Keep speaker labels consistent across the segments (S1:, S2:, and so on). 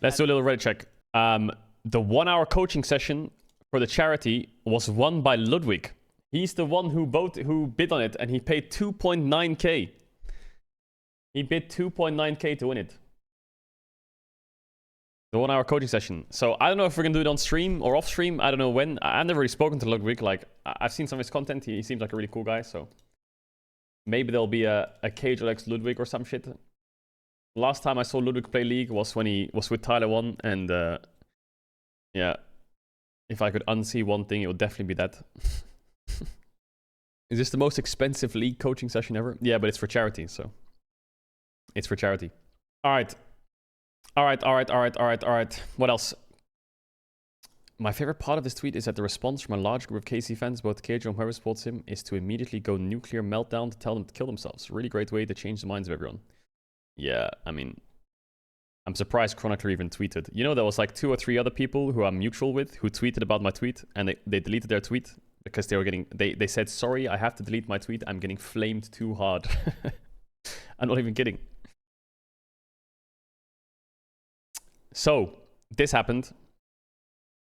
S1: Let's do a little Reddit check. The 1 hour coaching session for the charity was won by Ludwig. He's the one who bid on it, and he paid 2.9k. He bid 2.9k to win it. The 1 hour coaching session. So I don't know if we're gonna do it on stream or off stream. I don't know when. I've never really spoken to Ludwig. Like, I've seen some of his content. He seems like a really cool guy. So maybe there'll be a Caedrel x Ludwig or some shit. Last time I saw Ludwig play League was when he was with Tyler 1, and yeah, if I could unsee one thing, it would definitely be that. Is this the most expensive League coaching session ever? Yeah, but it's for charity, so it's for charity. All right. What else? My favorite part of this tweet is that the response from a large group of KC fans, both Caedrel and whoever supports him, is to immediately go nuclear meltdown to tell them to kill themselves. Really great way to change the minds of everyone. Yeah, I mean, I'm surprised Chronicler even tweeted. You know, there was like 2 or 3 other people who I'm mutual with who tweeted about my tweet, and they deleted their tweet because they were getting, they said, sorry, I have to delete my tweet. I'm getting flamed too hard. I'm not even kidding. So this happened.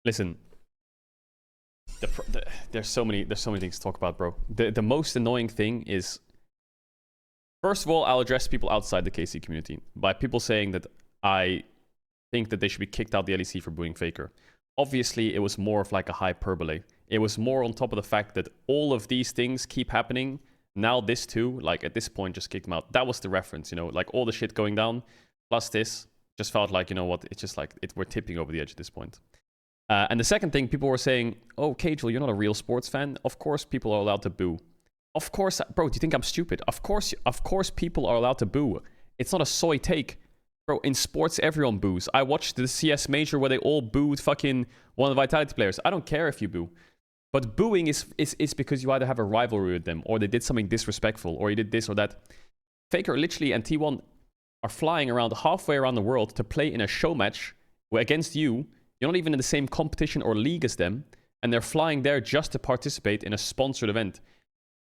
S1: Listen, there's so many things to talk about, bro. The most annoying thing is, first of all, I'll address people outside the KC community by people saying that I think that they should be kicked out the LEC for booing Faker. Obviously, it was more of like a hyperbole. It was more on top of the fact that all of these things keep happening. Now this too, like at this point, just kick them out. That was the reference, you know, like all the shit going down, plus this, just felt like, you know what, it's just like, we're tipping over the edge at this point. And the second thing, people were saying, oh, Caedrel, you're not a real sports fan. Of course people are allowed to boo. Of course, bro, do you think I'm stupid? Of course people are allowed to boo. It's not a soy take. Bro, in sports, everyone boos. I watched the CS Major where they all booed fucking one of the Vitality players. I don't care if you boo. But booing is because you either have a rivalry with them, or they did something disrespectful, or you did this or that. Faker literally and T1 are flying around halfway around the world to play in a show match against you. You're not even in the same competition or league as them, and they're flying there just to participate in a sponsored event.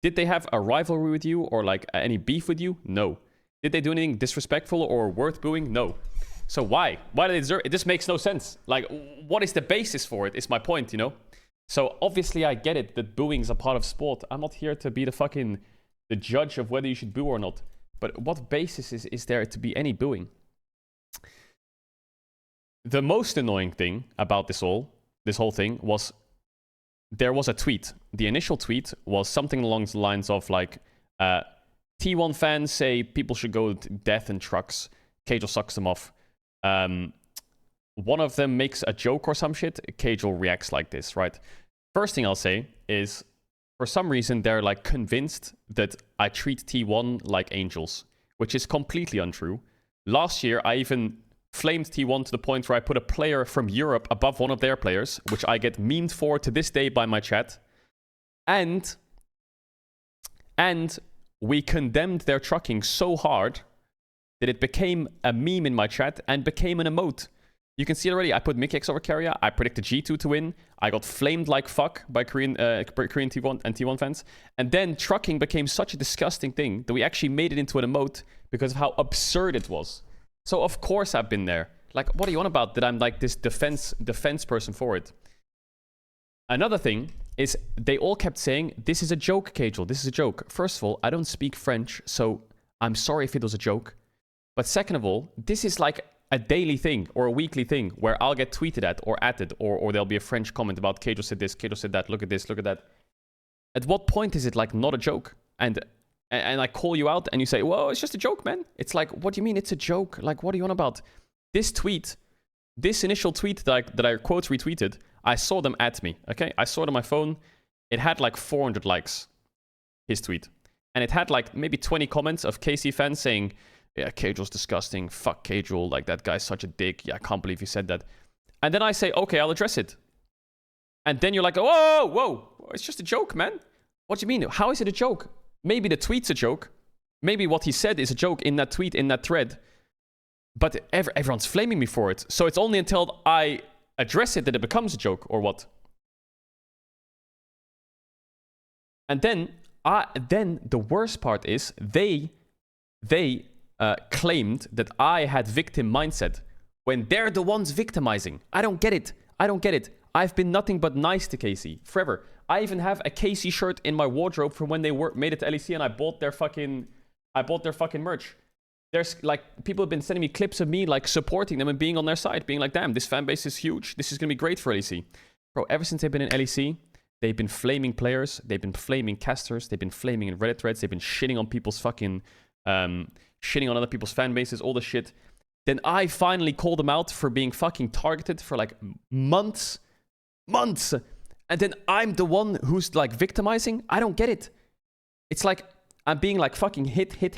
S1: Did they have a rivalry with you or like any beef with you? No. Did they do anything disrespectful or worth booing? No. So why? Why do they deserve it? This makes no sense. Like, what is the basis for it is my point, you know? So obviously I get it that booing is a part of sport. I'm not here to be the judge of whether you should boo or not. But what basis is there to be any booing? The most annoying thing about this whole thing was there was a tweet. The initial tweet was something along the lines of like, T1 fans say people should go to death in trucks. Caedrel sucks them off. One of them makes a joke or some shit. Caedrel reacts like this, right? First thing I'll say is, for some reason, they're like convinced that I treat T1 like angels, which is completely untrue. Last year, I even flamed T1 to the point where I put a player from Europe above one of their players, which I get memed for to this day by my chat. And we condemned their trucking so hard that it became a meme in my chat and became an emote. You can see it already. I put Mickey X over Carrier. I predicted G2 to win. I got flamed like fuck by Korean T1 and T1 fans. And then trucking became such a disgusting thing that we actually made it into an emote because of how absurd it was. So of course I've been there. Like, what are you on about that I'm like this defense person for it? Another thing is they all kept saying, this is a joke, Caedrel. This is a joke. First of all, I don't speak French, so I'm sorry if it was a joke. But second of all, this is like a daily thing or a weekly thing where I'll get tweeted at or added, or there'll be a French comment about Caedrel said this, Caedrel said that, look at this, look at that. At what point is it like not a joke? And I call you out and you say, well, it's just a joke, man. It's like, what do you mean it's a joke? Like, what are you on about? This tweet, this initial tweet that I quote retweeted, I saw them at me, okay? I saw it on my phone. It had like 400 likes, his tweet. And it had like maybe 20 comments of KC fans saying, yeah, Caedrel's disgusting. Fuck Caedrel. Like, that guy's such a dick. Yeah, I can't believe you said that. And then I say, okay, I'll address it. And then you're like, whoa, whoa. It's just a joke, man. What do you mean? How is it a joke? Maybe the tweet's a joke. Maybe what he said is a joke in that tweet, in that thread. But everyone's flaming me for it. So it's only until I address it that it becomes a joke, or what? And then the worst part is they claimed that I had victim mindset, when they're the ones victimizing. I don't get it. I don't get it. I've been nothing but nice to KC forever. I even have a KC shirt in my wardrobe from when they made it to LEC, and I bought their fucking merch. There's like people have been sending me clips of me like supporting them and being on their side, being like, damn, this fan base is huge. This is gonna be great for LEC. Bro, ever since they've been in LEC, they've been flaming players, they've been flaming casters, they've been flaming in Reddit threads, they've been shitting on people's fucking shitting on other people's fan bases, all the shit. Then I finally called them out for being fucking targeted for like months. And then I'm the one who's like victimizing. I don't get it. It's like I'm being like fucking hit. And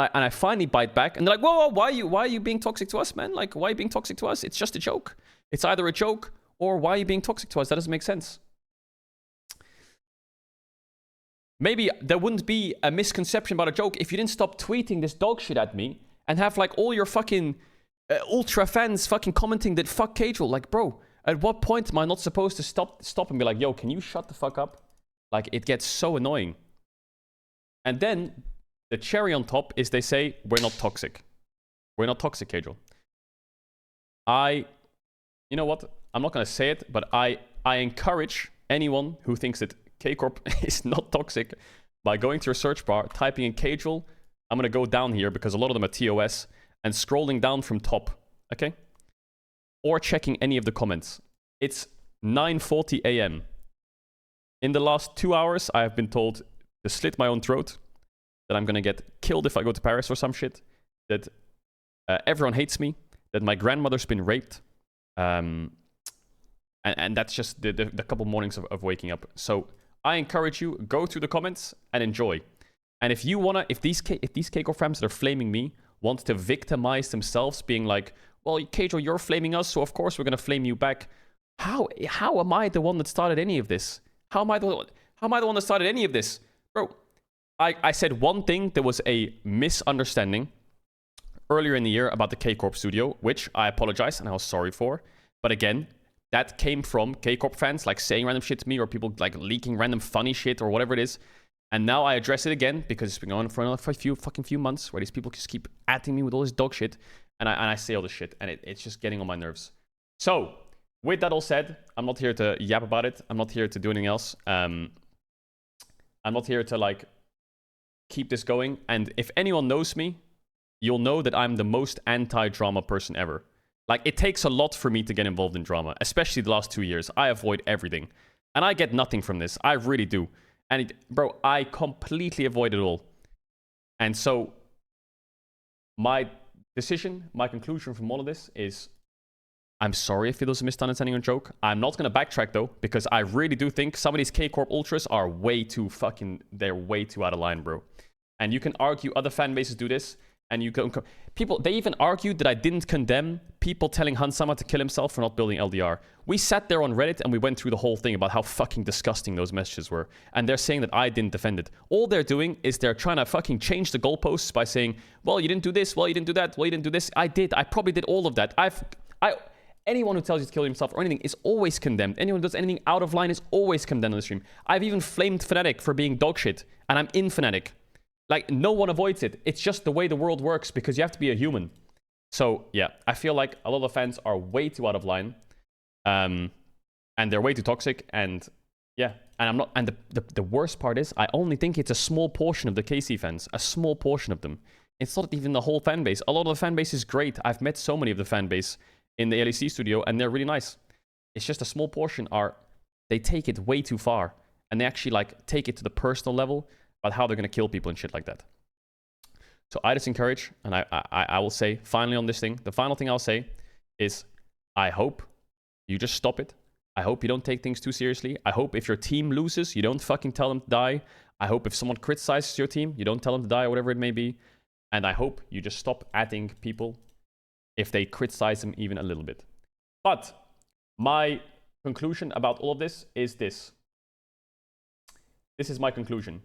S1: I finally bite back. And they're like, whoa, why are you being toxic to us, man? Like, why are you being toxic to us? It's just a joke. It's either a joke or why are you being toxic to us? That doesn't make sense. Maybe there wouldn't be a misconception about a joke if you didn't stop tweeting this dog shit at me and have like all your fucking ultra fans fucking commenting that fuck Caedrel. Like, bro, at what point am I not supposed to stop and be like, yo, can you shut the fuck up? Like, it gets so annoying. And then the cherry on top is they say, we're not toxic. We're not toxic, Caedrel. You know what? I'm not going to say it, but I encourage anyone who thinks that KCORP is not toxic by going to your search bar, typing in Caedrel. I'm going to go down here because a lot of them are TOS, and scrolling down from top, okay? Or checking any of the comments. It's 9:40 a.m. In the last 2 hours, I have been told to slit my own throat, that I'm going to get killed if I go to Paris or some shit, that everyone hates me, that my grandmother's been raped, and that's just the couple mornings of waking up. So I encourage you, go to the comments and enjoy. And if you wanna, if these KCORP fans that are flaming me want to victimize themselves, being like, well, Caedrel, you're flaming us, so of course we're gonna flame you back. How am I the one that started any of this? How am I the one that started any of this? Bro, I said one thing, there was a misunderstanding earlier in the year about the KCORP studio, which I apologize and I was sorry for. But again, that came from KCORP fans like saying random shit to me, or people like leaking random funny shit or whatever it is. And now I address it again because it's been going on for another few months where these people just keep atting me with all this dog shit. And I say all this shit, and it's just getting on my nerves. So, with that all said, I'm not here to yap about it. I'm not here to do anything else. I'm not here to like keep this going. And if anyone knows me, you'll know that I'm the most anti-drama person ever. Like, it takes a lot for me to get involved in drama, especially the last 2 years. I avoid everything. And I get nothing from this. I really do. And, bro, I completely avoid it all. And so, my decision, my conclusion from all of this is, I'm sorry if it was a misunderstanding or joke. I'm not going to backtrack, though, because I really do think some of these KCORP ultras are way too they're way too out of line, bro. And you can argue other fan bases do this. And you can... People, they even argued that I didn't condemn people telling Hansama to kill himself for not building LDR. We sat there on Reddit and we went through the whole thing about how fucking disgusting those messages were. And they're saying that I didn't defend it. All they're doing is they're trying to fucking change the goalposts by saying, well, you didn't do this, well, you didn't do that, well, you didn't do this. I did. I probably did all of that. Anyone who tells you to kill himself or anything is always condemned. Anyone who does anything out of line is always condemned on the stream. I've even flamed Fnatic for being dog shit. And I'm in Fnatic. Like, no one avoids it. It's just the way the world works because you have to be a human. So, yeah, I feel like a lot of fans are way too out of line. And they're way too toxic. And, yeah, and I'm not... And the worst part is, I only think it's a small portion of the KC fans. A small portion of them. It's not even the whole fan base. A lot of the fan base is great. I've met so many of the fan base in the LEC studio, and they're really nice. It's just a small portion they take it way too far. And they actually, like, take it to the personal level about how they're going to kill people and shit like that. So I just encourage, and I will say, finally on this thing, the final thing I'll say is, I hope you just stop it. I hope you don't take things too seriously. I hope if your team loses, you don't fucking tell them to die. I hope if someone criticizes your team, you don't tell them to die or whatever it may be. And I hope you just stop atting people if they criticize them even a little bit. But my conclusion about all of this is this. This is my conclusion.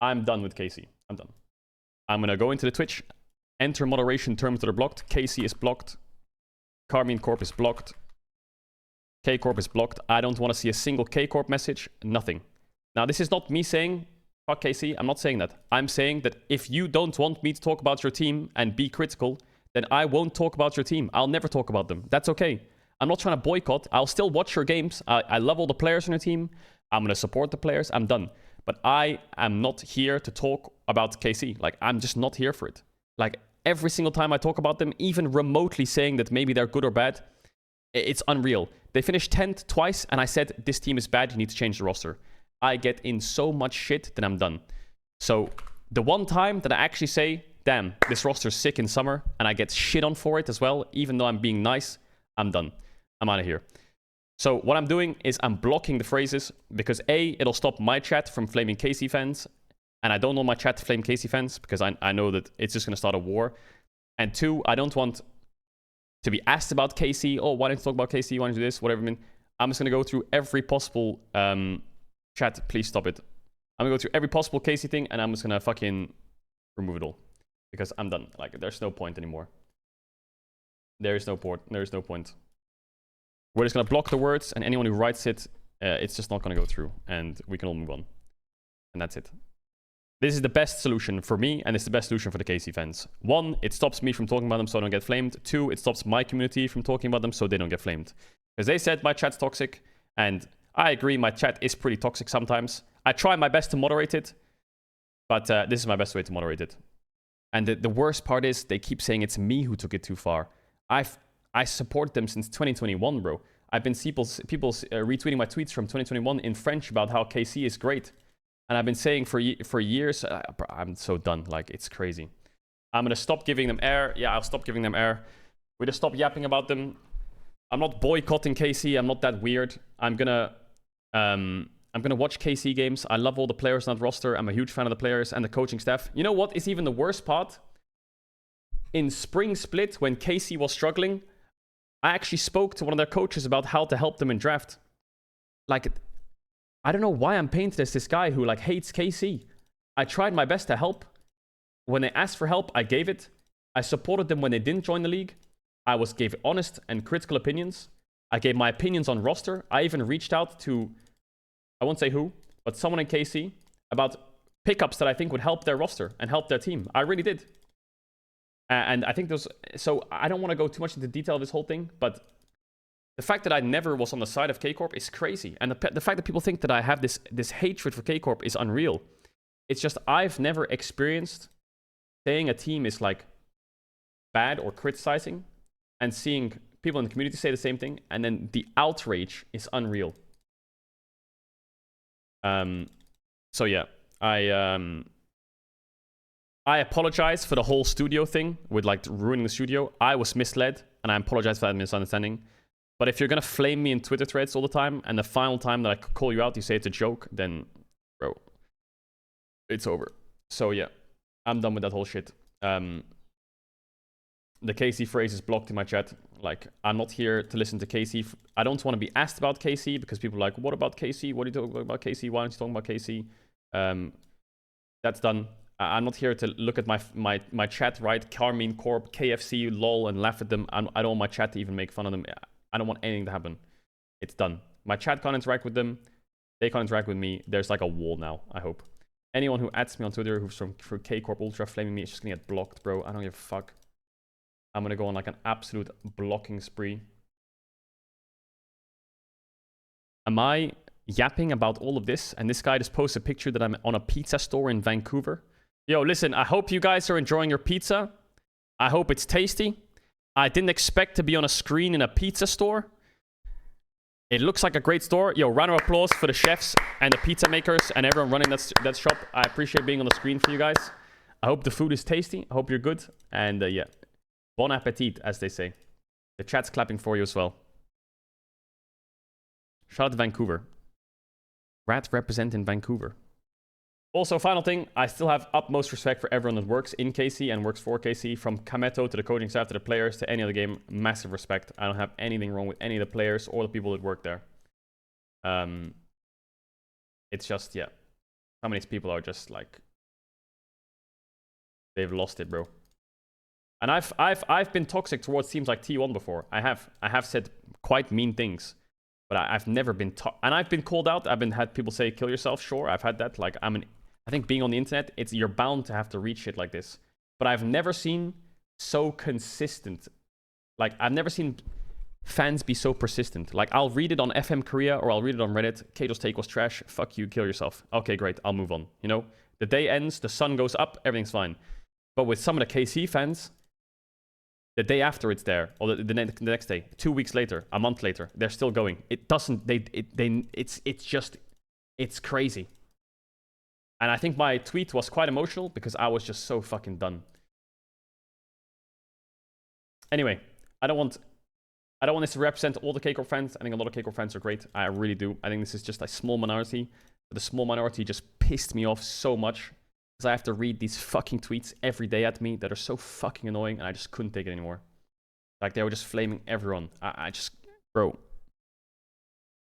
S1: I'm done with KC. I'm done. I'm going to go into the Twitch, enter moderation terms that are blocked. KC is blocked. Carmine Corp is blocked. KCORP is blocked. I don't want to see a single KCORP message. Nothing. Now, this is not me saying fuck KC. I'm not saying that. I'm saying that if you don't want me to talk about your team and be critical, then I won't talk about your team. I'll never talk about them. That's okay. I'm not trying to boycott. I'll still watch your games. I love all the players on your team. I'm going to support the players. I'm done. But I am not here to talk about KC. Like, I'm just not here for it. Like, every single time I talk about them, even remotely saying that maybe they're good or bad, it's unreal. They finished 10th twice, and I said, this team is bad, you need to change the roster. I get in so much shit that I'm done. So, the one time that I actually say, damn, this roster's sick in summer, and I get shit on for it as well, even though I'm being nice, I'm done. I'm out of here. So what I'm doing is I'm blocking the phrases because A, it'll stop my chat from flaming KC fans. And I don't want my chat to flame KC fans because I know that it's just going to start a war. And 2, I don't want to be asked about KC. Oh, why don't you talk about KC? Why don't you do this? Whatever. I mean, I'm just going to go through every possible chat. Please stop it. I'm going to go through every possible KC thing and I'm just going to fucking remove it all because I'm done. Like, there's no point anymore. There is no point. There is no point. We're just going to block the words, and anyone who writes it, it's just not going to go through, and we can all move on. And that's it. This is the best solution for me, and it's the best solution for the KC fans. 1, it stops me from talking about them so I don't get flamed. 2, it stops my community from talking about them so they don't get flamed. Because they said my chat's toxic, and I agree, my chat is pretty toxic sometimes. I try my best to moderate it, but this is my best way to moderate it. And the worst part is, they keep saying it's me who took it too far. I support them since 2021, bro. I've been people retweeting my tweets from 2021 in French about how KC is great. And I've been saying for years, I'm so done. Like, it's crazy. I'm going to stop giving them air. Yeah, I'll stop giving them air. We just stop yapping about them. I'm not boycotting KC. I'm not that weird. I'm going to watch KC games. I love all the players on that roster. I'm a huge fan of the players and the coaching staff. You know what is even the worst part? In spring split, when KC was struggling, I actually spoke to one of their coaches about how to help them in draft. Like, I don't know why I'm painted as this guy who, like, hates KC. I tried my best to help. When they asked for help, I gave it. I supported them when they didn't join the league. I gave honest and critical opinions. I gave my opinions on roster. I even reached out to, I won't say who, but someone in KC about pickups that I think would help their roster and help their team. I really did. And I think those... So I don't want to go too much into detail of this whole thing, but the fact that I never was on the side of KCORP is crazy. And the fact that people think that I have this hatred for KCORP is unreal. It's just I've never experienced saying a team is, like, bad or criticizing and seeing people in the community say the same thing, and then the outrage is unreal. So yeah, I apologize for the whole studio thing with, like, ruining the studio. I was misled, and I apologize for that misunderstanding. But if you're gonna flame me in Twitter threads all the time, and the final time that I call you out, you say it's a joke, then, bro, it's over. So yeah, I'm done with that whole shit. The KC phrase is blocked in my chat. Like, I'm not here to listen to KC. I don't want to be asked about KC because people are like, what about KC? What are you talking about KC? Why aren't you talking about KC? That's done. I'm not here to look at my chat, right? Carmine Corp, KFC, lol, and laugh at them. I don't want my chat to even make fun of them. I don't want anything to happen. It's done. My chat can't interact with them. They can't interact with me. There's like a wall now, I hope. Anyone who adds me on Twitter who's from KCORP Ultra flaming me is just gonna get blocked, bro. I don't give a fuck. I'm gonna go on like an absolute blocking spree. Am I yapping about all of this? And this guy just posts a picture that I'm on a pizza store in Vancouver. Yo, listen, I hope you guys are enjoying your pizza. I hope it's tasty. I didn't expect to be on a screen in a pizza store. It looks like a great store. Yo, round of applause for the chefs and the pizza makers and everyone running that shop. I appreciate being on the screen for you guys. I hope the food is tasty. I hope you're good. And yeah, bon appetit, as they say. The chat's clapping for you as well. Shout out to Vancouver. Rat represent in Vancouver. Also, final thing, I still have utmost respect for everyone that works in KC and works for KC, from Kameto to the coaching staff to the players to any other game. Massive respect. I don't have anything wrong with any of the players or the people that work there. It's just, yeah, some of these people are just like, they've lost it, bro. And I've been toxic towards teams like T1 before. I have said quite mean things. But I've never been and I've been called out. I've had people say kill yourself. Sure, I've had that. Like, I think being on the internet, you're bound to have to read shit like this. But I've never seen so consistent. Like, I've never seen fans be so persistent. Like, I'll read it on FM Korea or I'll read it on Reddit. Caedrel's take was trash. Fuck you, kill yourself. Okay, great. I'll move on. You know, the day ends, the sun goes up, everything's fine. But with some of the KC fans, the day after it's there, or the next day, 2 weeks later, a month later, they're still going. It doesn't. It's crazy. And I think my tweet was quite emotional because I was just so fucking done. Anyway, I don't want this to represent all the KCORP fans. I think a lot of KCORP fans are great. I really do. I think this is just a small minority. But the small minority just pissed me off so much because I have to read these fucking tweets every day at me that are so fucking annoying, and I just couldn't take it anymore. Like, they were just flaming everyone. I just, bro.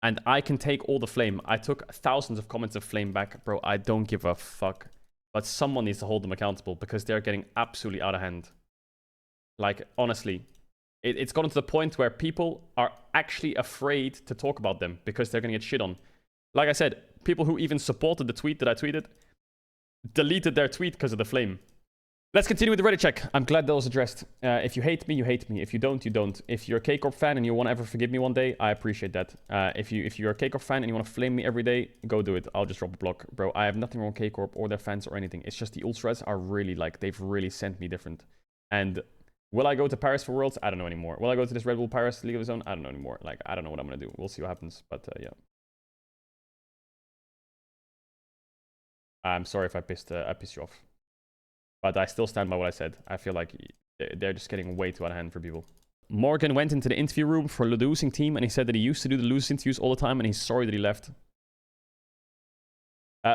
S1: And I can take all the flame. I took thousands of comments of flame back. Bro, I don't give a fuck. But someone needs to hold them accountable because they're getting absolutely out of hand. Like, honestly, it's gotten to the point where people are actually afraid to talk about them because they're going to get shit on. Like I said, people who even supported the tweet that I tweeted deleted their tweet because of the flame. Let's continue with the Reddit check. I'm glad that was addressed. If you hate me, you hate me. If you don't, you don't. If you're a KCORP fan and you want to ever forgive me one day, I appreciate that. If you're a KCORP fan and you want to flame me every day, go do it. I'll just drop a block. Bro, I have nothing wrong with KCORP or their fans or anything. It's just the ultras are really, like, they've really sent me different. And will I go to Paris for Worlds? I don't know anymore. Will I go to this Red Bull Paris League of His Own? I don't know anymore. Like, I don't know what I'm going to do. We'll see what happens. But, yeah. I'm sorry if I pissed you off. But I still stand by what I said. I feel like they're just getting way too out of hand for people. Morgan went into the interview room for the losing team, and he said that he used to do the losing interviews all the time, and he's sorry that he left.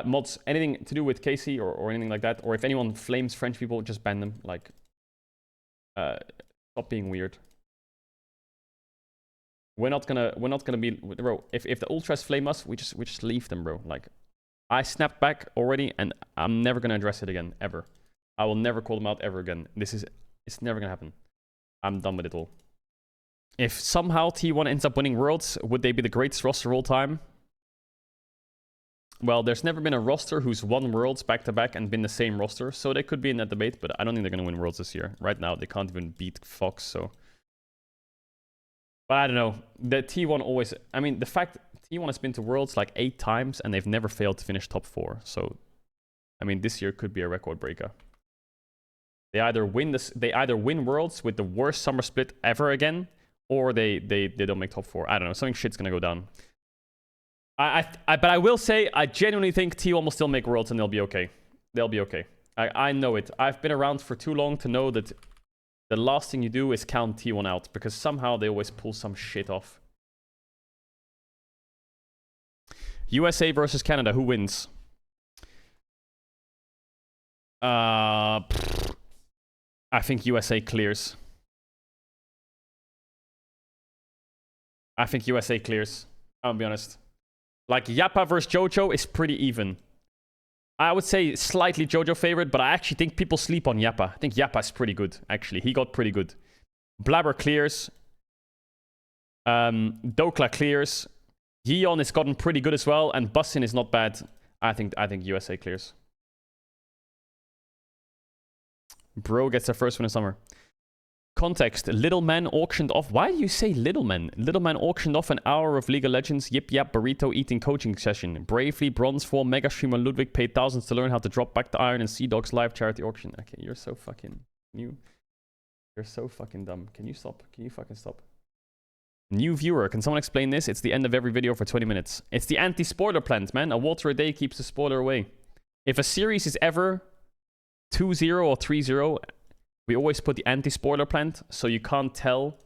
S1: Mods, anything to do with KC or anything like that, or if anyone flames French people, just ban them. Like, stop being weird. We're not gonna be, bro. If the ultras flame us, we just leave them, bro. Like, I snapped back already, and I'm never gonna address it again, ever. I will never call them out ever again. It's never gonna happen. I'm done with it all. If somehow T1 ends up winning Worlds, would they be the greatest roster of all time? Well, there's never been a roster who's won Worlds back-to-back and been the same roster, so they could be in that debate, but I don't think they're gonna win Worlds this year. Right now, they can't even beat Fox, so... But I don't know. The T1 always... I mean, the fact T1 has been to Worlds like 8 times, and they've never failed to finish top 4, so... I mean, this year could be a record breaker. They either win Worlds with the worst summer split ever again, or they don't make top 4. I don't know. Something shit's gonna go down. But I will say, I genuinely think T1 will still make Worlds and they'll be okay. They'll be okay. I know it. I've been around for too long to know that the last thing you do is count T1 out, because somehow they always pull some shit off. USA versus Canada. Who wins? I think USA clears. I think USA clears. I'll be honest. Like, Yappa versus Jojo is pretty even. I would say slightly Jojo favorite, but I actually think people sleep on Yappa. I think Yappa is pretty good, actually. He got pretty good. Blabber clears. Dokla clears. Yeon has gotten pretty good as well, and Bussin is not bad. I think USA clears. Bro gets their first win in summer. Context. Little Man auctioned off... Why do you say Little Man? Little Man auctioned off an hour of League of Legends Yip Yap Burrito eating coaching session. Bravely, Bronze 4 Mega Streamer Ludwig paid thousands to learn how to drop back the iron in Sea Dog's live charity auction. Okay, you're so fucking... You're so fucking dumb. Can you stop? Can you fucking stop? New viewer. Can someone explain this? It's the end of every video for 20 minutes. It's the anti-spoiler plant, man. A water a day keeps the spoiler away. If a series is ever 2-0 or 3-0, we always put the anti-spoiler plant, so you can't tell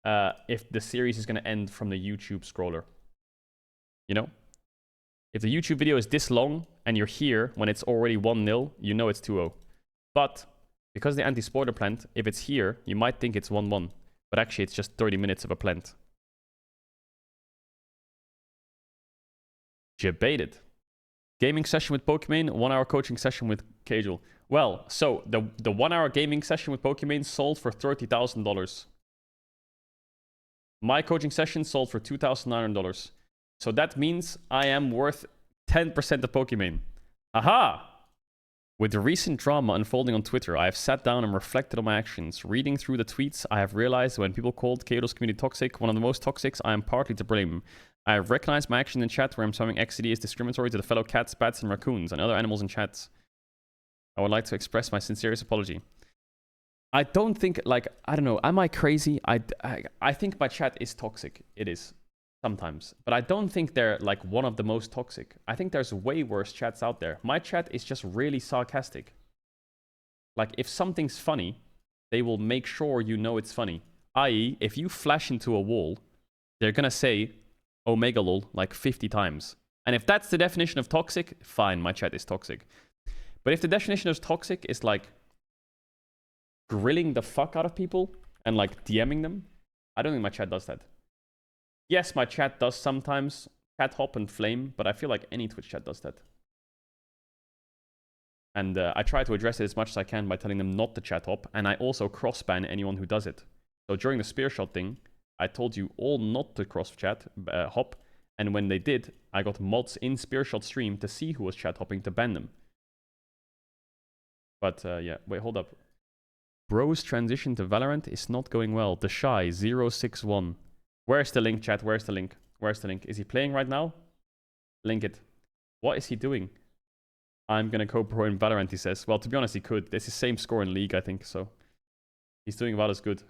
S1: if the series is going to end from the YouTube scroller. You know? If the YouTube video is this long, and you're here when it's already 1-0, you know it's 2-0. But, because the anti-spoiler plant, if it's here, you might think it's 1-1. But actually, it's just 30 minutes of a plant. Debated. Gaming session with Pokimane, 1 hour coaching session with Caedrel. Well, so the 1 hour gaming session with Pokimane sold for $30,000. My coaching session sold for $2,900. So that means I am worth 10% of Pokimane. Aha! With the recent drama unfolding on Twitter, I have sat down and reflected on my actions. Reading through the tweets, I have realized when people called Caedrel's community toxic, one of the most toxic, I am partly to blame. I have recognized my action in chat where I'm showing XCD is discriminatory to the fellow cats, bats, and raccoons and other animals in chats. I would like to express my sincerest apology. I don't think, like, I don't know, am I crazy? I think my chat is toxic. It is. Sometimes. But I don't think they're like one of the most toxic. I think there's way worse chats out there. My chat is just really sarcastic. Like, if something's funny, they will make sure you know it's funny. I.e., if you flash into a wall, they're gonna say Omega lol like 50 times. And if that's the definition of toxic, fine, my chat is toxic. But if the definition of toxic is like grilling the fuck out of people and like DMing them, I don't think my chat does that. Yes, my chat does sometimes chat hop and flame, but I feel like any Twitch chat does that. And I try to address it as much as I can by telling them not to chat hop, and I also cross-ban anyone who does it. So during the spear shot thing, I told you all not to cross-chat hop, and when they did, I got mods in spear shot stream to see who was chat hopping to ban them. But yeah, wait, hold up. Bro's transition to Valorant is not going well. The Shy 061. Where's the link, chat? Where's the link? Where's the link? Is he playing right now? Link it. What is he doing? I'm gonna go pro in Valorant, he says. Well, to be honest, he could. This is same score in League, I think, so he's doing about as good.